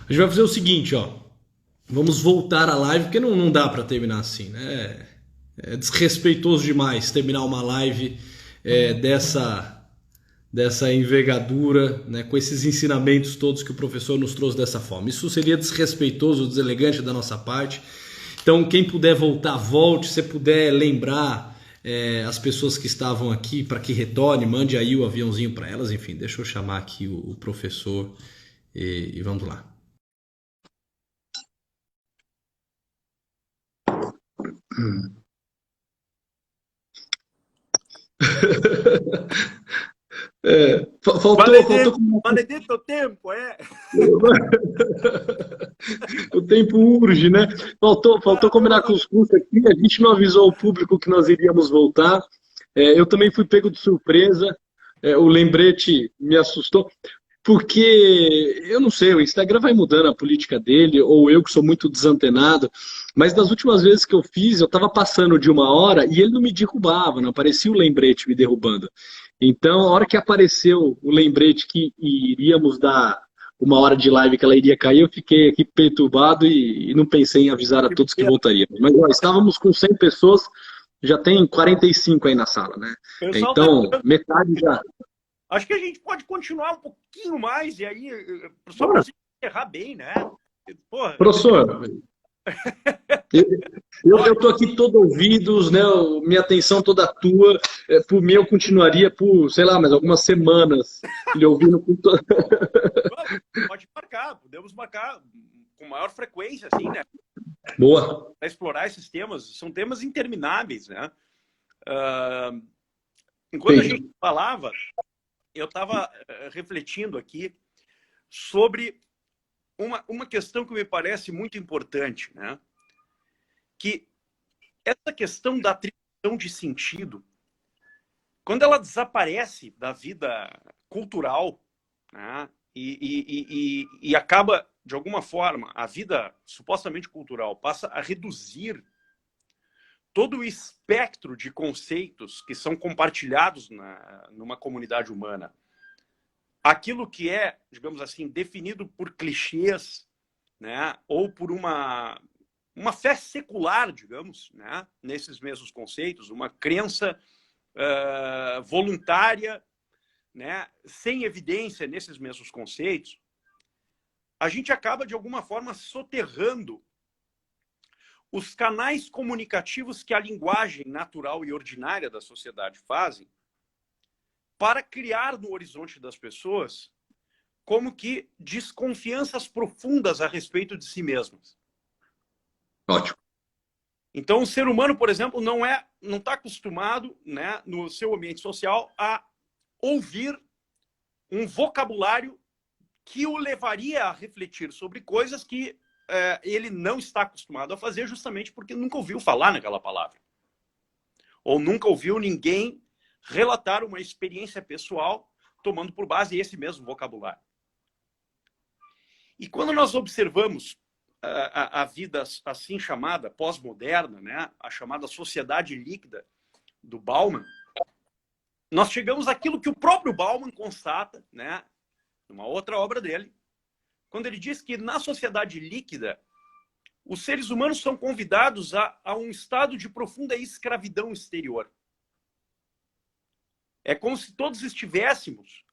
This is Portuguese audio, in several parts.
A gente vai fazer o seguinte, ó. Vamos voltar à live, porque não dá para terminar assim, né? É desrespeitoso demais terminar uma live dessa envergadura, né, com esses ensinamentos todos que o professor nos trouxe dessa forma. Isso seria desrespeitoso, deselegante da nossa parte. Então, quem puder voltar, volte. Se puder lembrar as pessoas que estavam aqui para que retorne, mande aí o aviãozinho para elas. Enfim, deixa eu chamar aqui o professor e vamos lá. Faltou. Maledetto tempo, é. O tempo urge, né? Faltou combinar com os cursos aqui. A gente não avisou o público que nós iríamos voltar. Eu também fui pego de surpresa. O lembrete me assustou. Porque, eu não sei, o Instagram vai mudando a política dele, ou eu que sou muito desantenado, mas das últimas vezes que eu fiz, eu estava passando de uma hora e ele não me derrubava, não aparecia o lembrete me derrubando. Então, a hora que apareceu o lembrete que iríamos dar uma hora de live que ela iria cair, eu fiquei aqui perturbado e não pensei em avisar a Que todos que pena. voltaríamos. Mas ó, estávamos com 100 pessoas, já tem 45 aí na sala, né? O pessoal tá Então, entrando. metade já. Acho que a gente pode continuar um pouquinho mais e aí, só para Bora. a gente encerrar bem, né? Porra, Professor, eu estou aqui todo ouvidos, né? Minha atenção toda tua. Por mim, eu continuaria por, sei lá, mais algumas semanas lhe ouvindo com pode marcar, podemos marcar com maior frequência, assim, né? Boa. Para explorar esses temas. São temas intermináveis, né? Enquanto a Feito. gente falava, eu estava refletindo aqui sobre uma questão que me parece muito importante, né? Que essa questão da atribuição de sentido, quando ela desaparece da vida cultural, né? E acaba, de alguma forma, a vida supostamente cultural passa a reduzir todo o espectro de conceitos que são compartilhados numa comunidade humana. Aquilo que é, digamos assim, definido por clichês, né? Ou por uma fé secular, digamos, né? Nesses mesmos conceitos, uma crença voluntária, né? Sem evidência nesses mesmos conceitos, a gente acaba, de alguma forma, soterrando os canais comunicativos que a linguagem natural e ordinária da sociedade fazem para criar no horizonte das pessoas como que desconfianças profundas a respeito de si mesmas. Ótimo. Então, o ser humano, por exemplo, não está acostumado, né, no seu ambiente social a ouvir um vocabulário que o levaria a refletir sobre coisas que ele não está acostumado a fazer justamente porque nunca ouviu falar naquela palavra. Ou nunca ouviu ninguém relatar uma experiência pessoal tomando por base esse mesmo vocabulário. E quando nós observamos a vida assim chamada, pós-moderna, né, a chamada sociedade líquida do Bauman, nós chegamos àquilo que o próprio Bauman constata, né, numa outra obra dele, quando ele diz que na sociedade líquida, os seres humanos são convidados a um estado de profunda escravidão exterior. É como se todos estivéssemos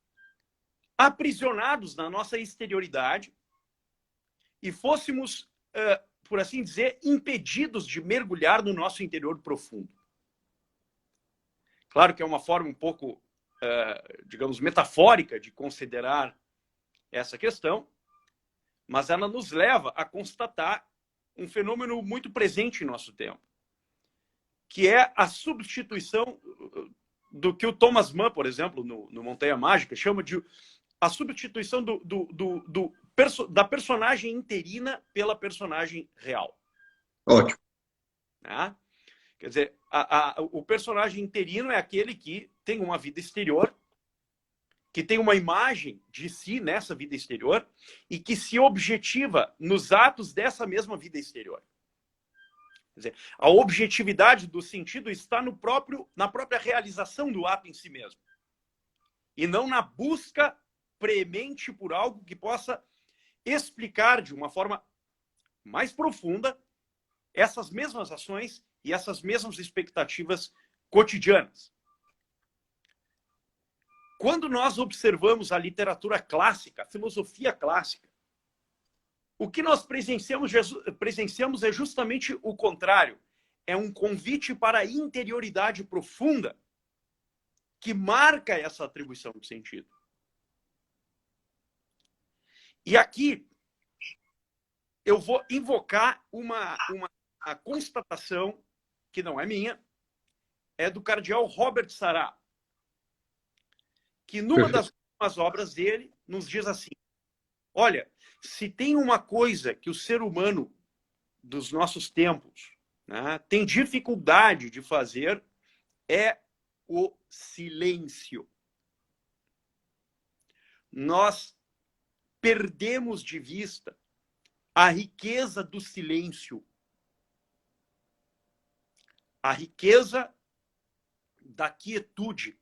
aprisionados na nossa exterioridade e fôssemos, por assim dizer, impedidos de mergulhar no nosso interior profundo. Claro que é uma forma um pouco, digamos, metafórica de considerar essa questão, mas ela nos leva a constatar um fenômeno muito presente em nosso tempo, que é a substituição do que o Thomas Mann, por exemplo, no Montanha Mágica, chama de a substituição da personagem interina pela personagem real. Ótimo. Né? Quer dizer, o personagem interino é aquele que tem uma vida exterior, que tem uma imagem de si nessa vida exterior e que se objetiva nos atos dessa mesma vida exterior. Quer dizer, a objetividade do sentido está na própria realização do ato em si mesmo. E não na busca premente por algo que possa explicar de uma forma mais profunda essas mesmas ações e essas mesmas expectativas cotidianas. Quando nós observamos a literatura clássica, a filosofia clássica, o que nós presenciamos é justamente o contrário. É um convite para a interioridade profunda que marca essa atribuição de sentido. E aqui eu vou invocar uma constatação que não é minha, é do cardeal Robert Sarah, que numa das últimas obras dele nos diz assim: olha, se tem uma coisa que o ser humano dos nossos tempos, né, tem dificuldade de fazer, é o silêncio. Nós perdemos de vista a riqueza do silêncio, a riqueza da quietude,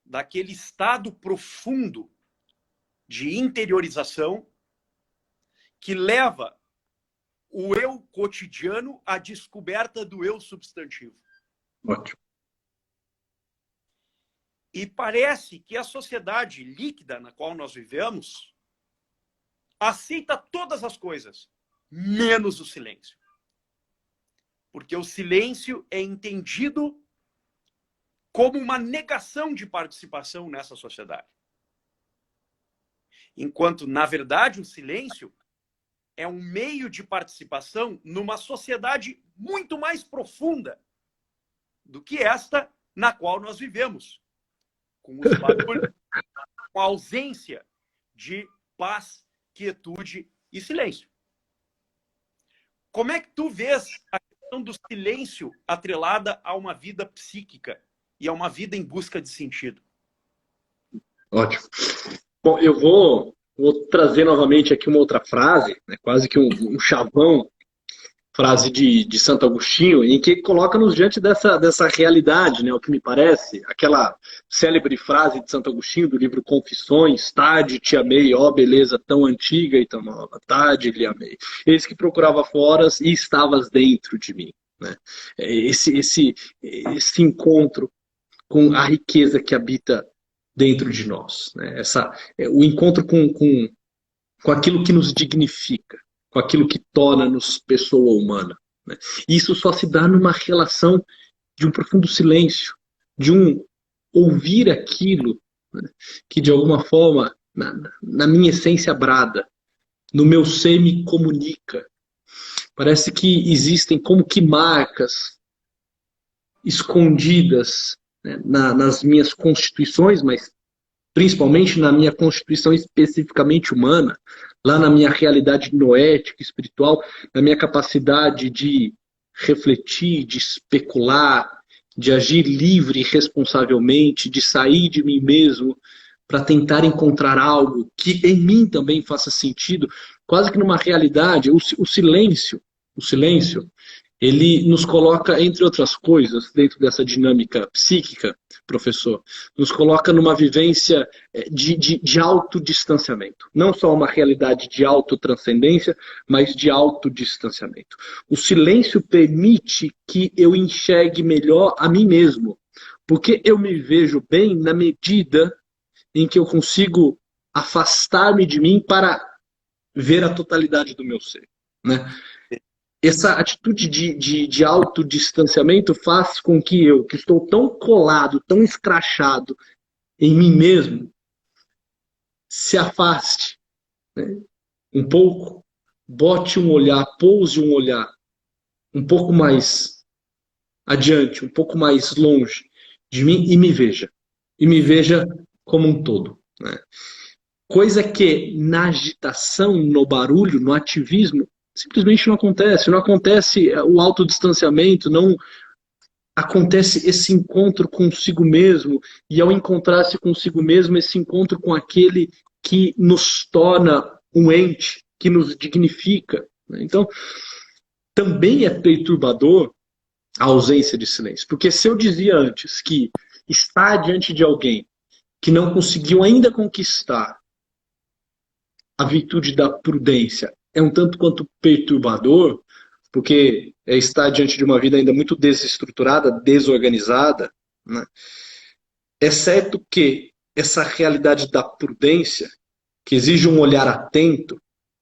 daquele estado profundo de interiorização que leva o eu cotidiano à descoberta do eu substantivo. Ótimo. E parece que a sociedade líquida na qual nós vivemos aceita todas as coisas, menos o silêncio. Porque o silêncio é entendido como uma negação de participação nessa sociedade. Enquanto, na verdade, o silêncio é um meio de participação numa sociedade muito mais profunda do que esta na qual nós vivemos, com os barulhos, com a ausência de paz, quietude e silêncio. Como é que tu vês a questão do silêncio atrelada a uma vida psíquica e a uma vida em busca de sentido? Ótimo. Bom, eu vou trazer novamente aqui uma outra frase, né, quase que um chavão, frase de Santo Agostinho, em que coloca-nos diante dessa realidade, né, o que me parece, aquela célebre frase de Santo Agostinho do livro Confissões: Tade, te amei, ó beleza tão antiga e tão nova, Tade, lhe amei. Eis que procurava fora e estavas dentro de mim. Né? Esse encontro com a riqueza que habita dentro de nós. Né? O encontro com aquilo que nos dignifica, com aquilo que torna-nos pessoa humana. Né? Isso só se dá numa relação de um profundo silêncio, de um ouvir aquilo, né, que de alguma forma, na minha essência brada, no meu ser me comunica. Parece que existem como que marcas escondidas, né, nas minhas constituições, mas principalmente na minha constituição especificamente humana, lá na minha realidade noética, espiritual, na minha capacidade de refletir, de especular, de agir livre e responsavelmente, de sair de mim mesmo para tentar encontrar algo que em mim também faça sentido, quase que numa realidade. O silêncio, ele nos coloca, entre outras coisas, dentro dessa dinâmica psíquica, professor, nos coloca numa vivência de autodistanciamento. Não só uma realidade de autotranscendência, mas de autodistanciamento. O silêncio permite que eu enxergue melhor a mim mesmo, porque eu me vejo bem na medida em que eu consigo afastar-me de mim para ver a totalidade do meu ser. Né? Essa atitude de autodistanciamento faz com que eu, que estou tão colado, tão escrachado em mim mesmo, se afaste, né, um pouco, bote um olhar, pouse um olhar um pouco mais adiante, um pouco mais longe de mim e me veja. E me veja como um todo. Né? Coisa que na agitação, no barulho, no ativismo, simplesmente não acontece. Não acontece o autodistanciamento, não acontece esse encontro consigo mesmo, e ao encontrar-se consigo mesmo, esse encontro com aquele que nos torna um ente, que nos dignifica. Então, também é perturbador a ausência de silêncio. Porque se eu dizia antes que estar diante de alguém que não conseguiu ainda conquistar a virtude da prudência é um tanto quanto perturbador, porque está diante de uma vida ainda muito desestruturada, desorganizada, né? Exceto que essa realidade da prudência, que exige um olhar atento,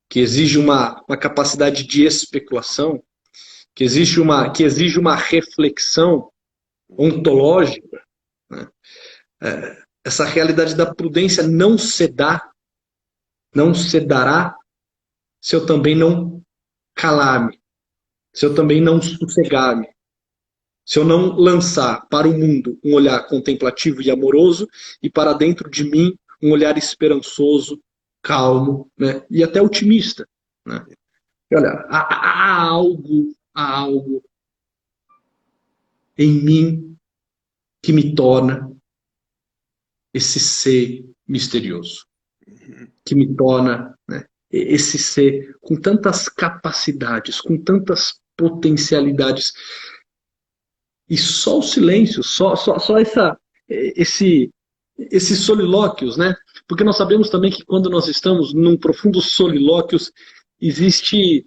que exige uma capacidade de especulação, que exige uma reflexão ontológica, né? Essa realidade da prudência não se dá, não se dará se eu também não calar-me, se eu também não sossegar-me, se eu não lançar para o mundo um olhar contemplativo e amoroso e para dentro de mim um olhar esperançoso, calmo, né? E até otimista, né? E olha, há algo em mim que me torna esse ser misterioso, que me torna, né, esse ser com tantas capacidades, com tantas potencialidades. E só o silêncio, só esses solilóquios, né? Porque nós sabemos também que quando nós estamos num profundo solilóquios, existe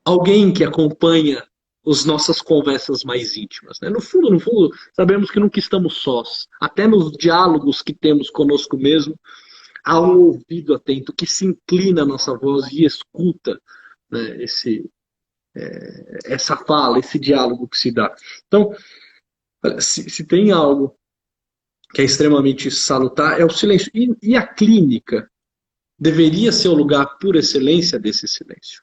alguém que acompanha as nossas conversas mais íntimas, né? No fundo, sabemos que nunca estamos sós. Até nos diálogos que temos conosco mesmo, há um ouvido atento que se inclina à nossa voz e escuta, né, essa fala, esse diálogo que se dá. Então, se tem algo que é extremamente salutar, é o silêncio. E a clínica deveria ser o lugar por excelência desse silêncio.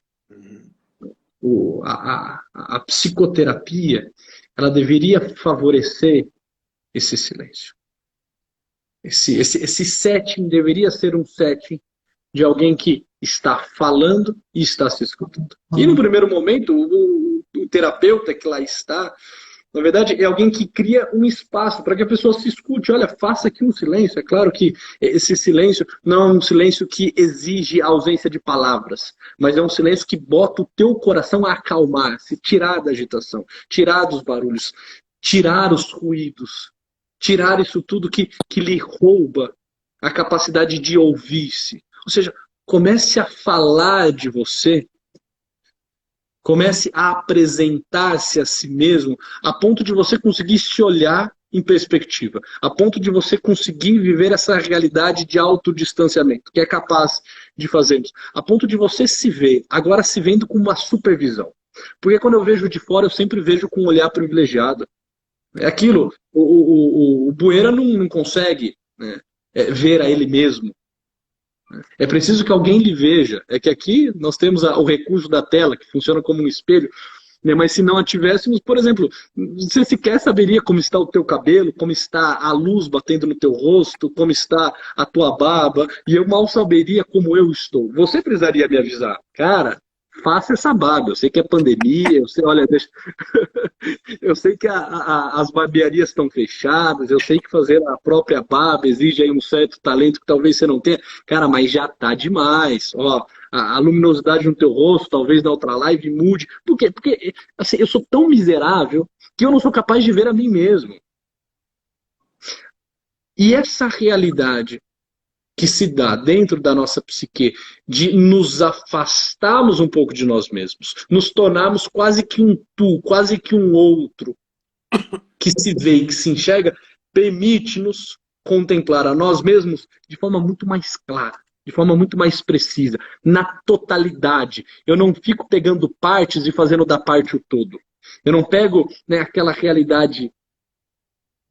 A psicoterapia, ela deveria favorecer esse silêncio. Esse setting deveria ser um setting de alguém que está falando e está se escutando. E no primeiro momento, o terapeuta que lá está, na verdade, é alguém que cria um espaço para que a pessoa se escute. Olha, faça aqui um silêncio. É claro que esse silêncio não é um silêncio que exige a ausência de palavras, mas é um silêncio que bota o teu coração a acalmar, se tirar da agitação, tirar dos barulhos, tirar os ruídos, tirar isso tudo que lhe rouba a capacidade de ouvir-se. Ou seja, comece a falar de você. Comece a apresentar-se a si mesmo a ponto de você conseguir se olhar em perspectiva, a ponto de você conseguir viver essa realidade de autodistanciamento, que é capaz de fazermos, a ponto de você se ver, agora se vendo com uma supervisão. Porque quando eu vejo de fora, eu sempre vejo com um olhar privilegiado. É aquilo, o Bueira não consegue, né, ver a ele mesmo. É preciso que alguém lhe veja. É que aqui nós temos o recurso da tela, que funciona como um espelho, né? Mas se não a tivéssemos, por exemplo, você sequer saberia como está o teu cabelo, como está a luz batendo no teu rosto, como está a tua barba, e eu mal saberia como eu estou. Você precisaria me avisar. Cara, faça essa barba. Eu sei que é pandemia, eu sei, olha, deixa... eu sei que as barbearias estão fechadas, eu sei que fazer a própria barba exige aí um certo talento que talvez você não tenha. Cara, mas já tá demais. Ó, a luminosidade no teu rosto, talvez na outra live mude. Por quê? Porque assim, eu sou tão miserável que eu não sou capaz de ver a mim mesmo. E essa realidade que se dá dentro da nossa psique de nos afastarmos um pouco de nós mesmos, nos tornarmos quase que um tu, quase que um outro, que se vê e que se enxerga, permite-nos contemplar a nós mesmos de forma muito mais clara, de forma muito mais precisa, na totalidade. Eu não fico pegando partes e fazendo da parte o todo. Eu não pego, né, aquela realidade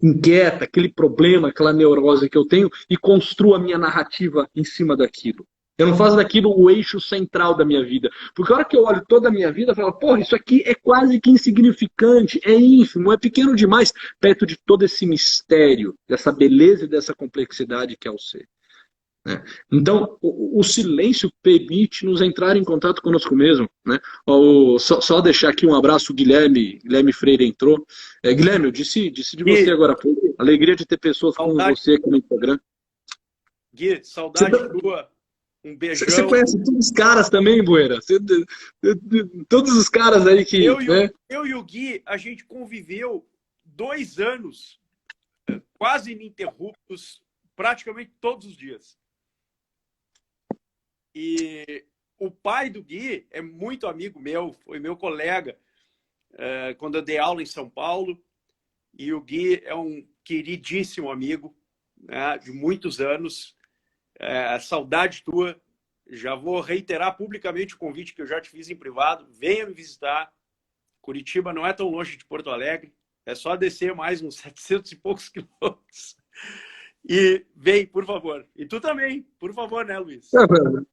inquieta, aquele problema, aquela neurose que eu tenho e construo a minha narrativa em cima daquilo. Eu não faço daquilo o eixo central da minha vida. Porque a hora que eu olho toda a minha vida, eu falo, porra, isso aqui é quase que insignificante, é ínfimo, é pequeno demais, perto de todo esse mistério, dessa beleza e dessa complexidade que é o ser. Né? Então, o silêncio permite nos entrar em contato conosco mesmo. Né? Só deixar aqui um abraço, Guilherme Freire entrou. Guilherme, eu disse de você Gui, agora há pouco. Alegria de ter pessoas como saudade, você aqui no Instagram. Gui, Você, saudade tua. Um você beijão. conhece todos os caras também, Bueira? Todos os caras aí que... Né? Eu e o Gui, a gente conviveu 2 anos quase ininterruptos, praticamente todos os dias. E o pai do Gui é muito amigo meu, foi meu colega quando eu dei aula em São Paulo. E o Gui é um queridíssimo amigo, né, de muitos anos. Saudade tua. Já vou reiterar publicamente o convite que eu já te fiz em privado. Venha me visitar. Curitiba não é tão longe de Porto Alegre. É só descer mais uns 700 e poucos quilômetros. E vem, por favor. E tu também, por favor, né, Luiz?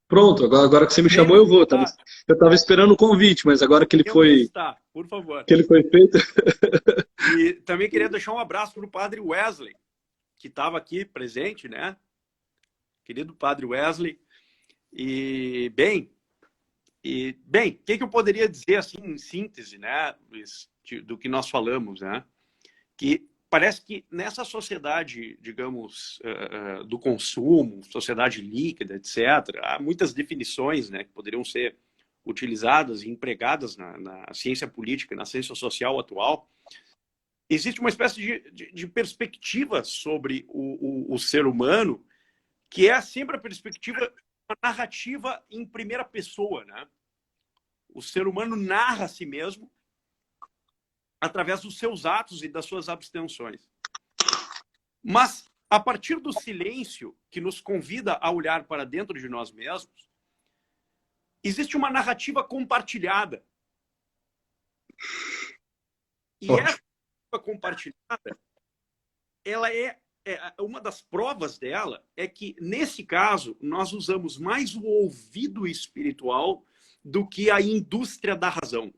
Pronto, agora que você me Venha chamou, me eu vou. visitar. Eu estava esperando o convite, mas agora Venha me visitar, por favor. que ele foi feito. E também queria deixar um abraço para o padre Wesley, que estava aqui presente, né? Querido padre Wesley. E, bem, o que eu poderia dizer, assim, em síntese, né, Luiz, do que nós falamos, né? Que parece que nessa sociedade, digamos, do consumo, sociedade líquida, etc., há muitas definições, né, que poderiam ser utilizadas e empregadas na ciência política, na ciência social atual. Existe uma espécie de perspectiva sobre o ser humano, que é sempre a perspectiva, uma narrativa em primeira pessoa, né? O ser humano narra a si mesmo através dos seus atos e das suas abstenções. Mas, a partir do silêncio que nos convida a olhar para dentro de nós mesmos, existe uma narrativa compartilhada. E essa narrativa compartilhada, ela uma das provas dela é que, nesse caso, nós usamos mais o ouvido espiritual do que a indústria da razão.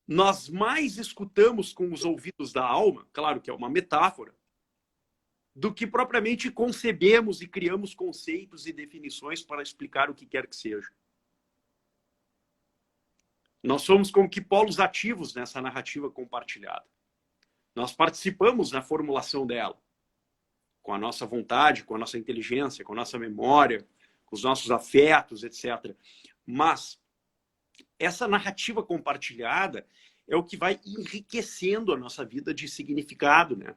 Nós mais escutamos com os ouvidos da alma, claro que é uma metáfora, do que propriamente concebemos e criamos conceitos e definições para explicar o que quer que seja. Nós somos como que polos ativos nessa narrativa compartilhada. Nós participamos na formulação dela, com a nossa vontade, com a nossa inteligência, com a nossa memória, com os nossos afetos, etc. Mas essa narrativa compartilhada é o que vai enriquecendo a nossa vida de significado, né?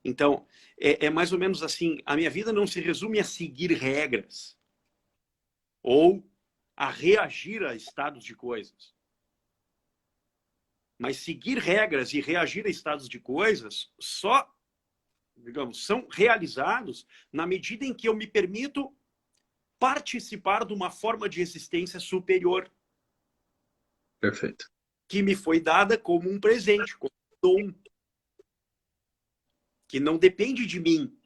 Então, é mais ou menos assim, a minha vida não se resume a seguir regras ou a reagir a estados de coisas. Mas seguir regras e reagir a estados de coisas só, digamos, são realizados na medida em que eu me permito participar de uma forma de existência superior. Perfeito. Que me foi dada como um presente, como um dom. Que não depende de mim.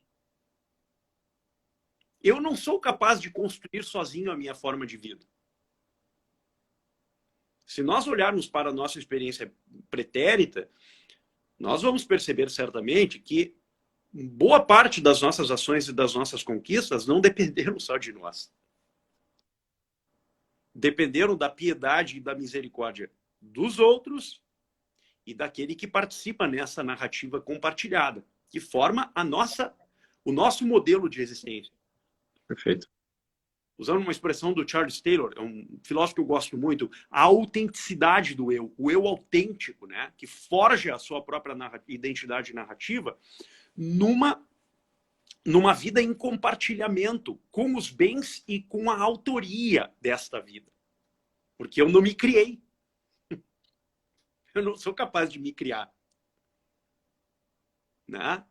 Eu não sou capaz de construir sozinho a minha forma de vida. Se nós olharmos para a nossa experiência pretérita, nós vamos perceber certamente que boa parte das nossas ações e das nossas conquistas não dependeram só de nós. Dependeram da piedade e da misericórdia dos outros e daquele que participa nessa narrativa compartilhada, que forma o nosso modelo de existência. Perfeito. Usando uma expressão do Charles Taylor, é um filósofo que eu gosto muito, a autenticidade do eu, o eu autêntico, né, que forja a sua própria identidade narrativa numa vida em compartilhamento com os bens e com a autoria desta vida. Porque eu não me criei. Eu não sou capaz de me criar. Né?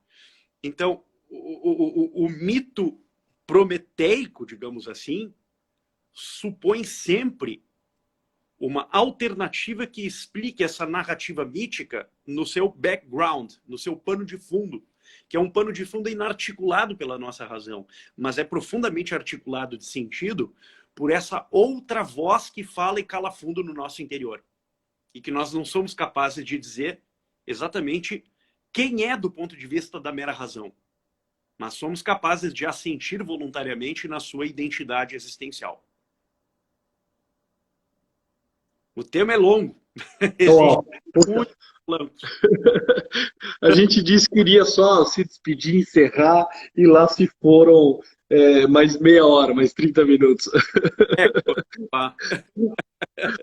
Então, o mito prometeico, digamos assim, supõe sempre uma alternativa que explique essa narrativa mítica no seu background, no seu pano de fundo, que é um pano de fundo inarticulado pela nossa razão, mas é profundamente articulado de sentido por essa outra voz que fala e cala fundo no nosso interior. E que nós não somos capazes de dizer exatamente quem é do ponto de vista da mera razão. Mas somos capazes de assentir voluntariamente na sua identidade existencial. O tema é longo, Ó, Existe muito plano. a gente disse que iria só se despedir, encerrar, e lá se foram mais meia hora, mais 30 minutos. É, tá.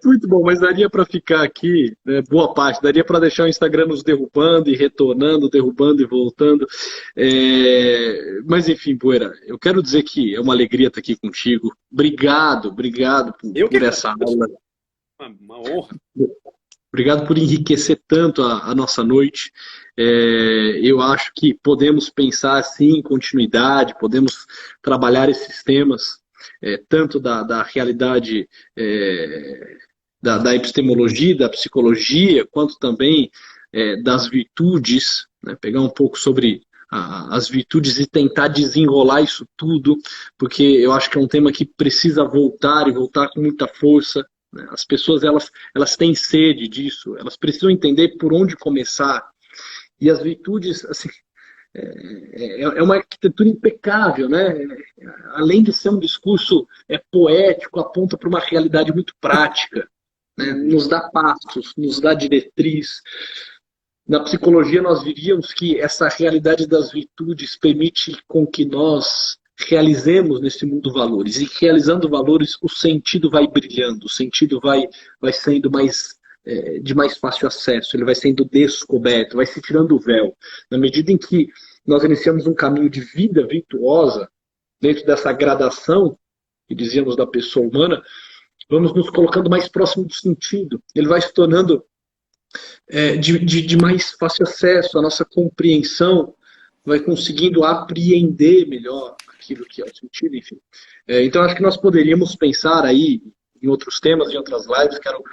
Muito bom, mas daria para ficar aqui, né, boa parte, daria para deixar o Instagram nos derrubando e retornando, derrubando e voltando. Mas enfim, Poeira, eu quero dizer que é uma alegria estar aqui contigo. Obrigado, obrigado Eu que por essa agradeço. aula. Uma honra. Obrigado por enriquecer tanto a nossa noite. Eu acho que podemos pensar assim em continuidade, podemos trabalhar esses temas, tanto da realidade da epistemologia, da psicologia, quanto também das virtudes, né? Pegar um pouco sobre as virtudes e tentar desenrolar isso tudo, porque eu acho que é um tema que precisa voltar e voltar com muita força. As pessoas elas têm sede disso, elas precisam entender por onde começar. E as virtudes, assim, é uma arquitetura impecável, né? Além de ser um discurso poético, aponta para uma realidade muito prática, né? Nos dá passos, nos dá diretriz. Na psicologia nós diríamos que essa realidade das virtudes permite com que nós realizemos nesse mundo valores. E realizando valores, o sentido vai brilhando, o sentido vai sendo de mais fácil acesso, ele vai sendo descoberto, vai se tirando o véu. Na medida em que nós iniciamos um caminho de vida virtuosa, dentro dessa gradação que dizíamos da pessoa humana, vamos nos colocando mais próximo do sentido. Ele vai se tornando de mais fácil acesso, a nossa compreensão vai conseguindo apreender melhor aquilo que é o sentido, enfim. Então, acho que nós poderíamos pensar aí em outros temas, em outras lives. Quero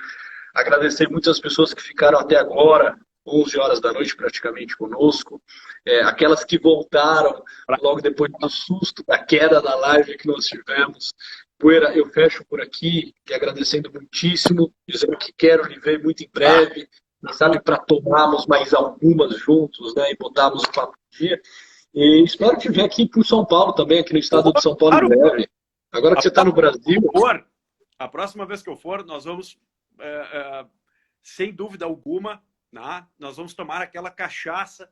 agradecer muitas pessoas que ficaram até agora, 11 horas da noite praticamente conosco, aquelas que voltaram logo depois do susto, da queda da live que nós tivemos. Poeira, eu fecho por aqui, agradecendo muitíssimo, dizendo que quero lhe ver muito em breve, sabe, para tomarmos mais algumas juntos, né, e botarmos o papo em dia. E espero te ver aqui por São Paulo também, aqui no estado de São Paulo em breve. Agora que você está no Brasil. A próxima vez que eu for, nós vamos, sem dúvida alguma, né, nós vamos tomar aquela cachaça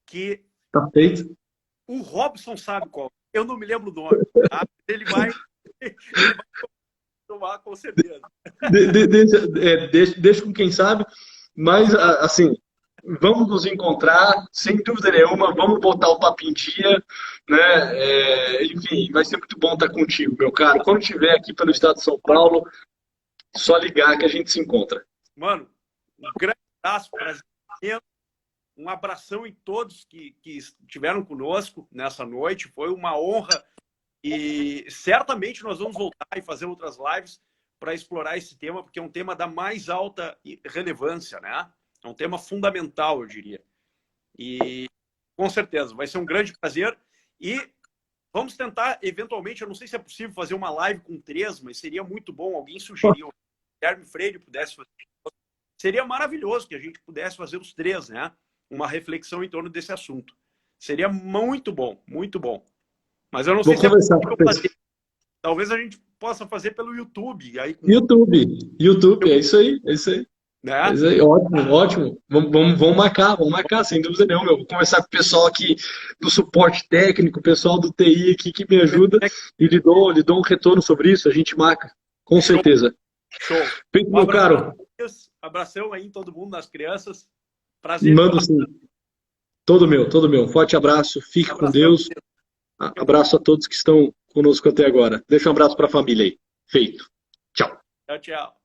que tá feito. O Robson sabe qual. Eu não me lembro o nome. Tá? Ele vai tomar com certeza. Deixa com quem sabe, mas assim, vamos nos encontrar, sem dúvida nenhuma, vamos botar o papo em dia, né? Enfim, vai ser muito bom estar contigo, meu caro. Quando estiver aqui pelo estado de São Paulo, só ligar que a gente se encontra. Mano, um grande abraço, prazer. Um abração em todos que estiveram conosco nessa noite. Foi uma honra e certamente nós vamos voltar e fazer outras lives para explorar esse tema, porque é um tema da mais alta relevância, né? É um tema fundamental, eu diria. E com certeza vai ser um grande prazer. E vamos tentar, eventualmente, eu não sei se é possível fazer uma live com 3, mas seria muito bom. Alguém sugeriu, o Guilherme Freire pudesse fazer. Seria maravilhoso que a gente pudesse fazer os 3, né? Uma reflexão em torno desse assunto. Seria muito bom, muito bom. Mas eu não sei se é possível fazer. Talvez a gente possa fazer pelo YouTube. Aí com... YouTube, é isso aí, é isso aí. Né? É isso aí, ótimo, ótimo. Vamos marcar, sem dúvida nenhuma. Eu vou conversar com o pessoal aqui do suporte técnico, o pessoal do TI aqui que me ajuda e lhe dou um retorno sobre isso, a gente marca, com certeza. Show. Feito, meu caro. Abração aí em todo mundo, nas crianças. Prazer. Mando sim. Todo meu. Forte abraço, fique com Deus. Abraço a todos que estão conosco até agora. Deixa um abraço para a família aí. Feito. Tchau. Tchau, tchau.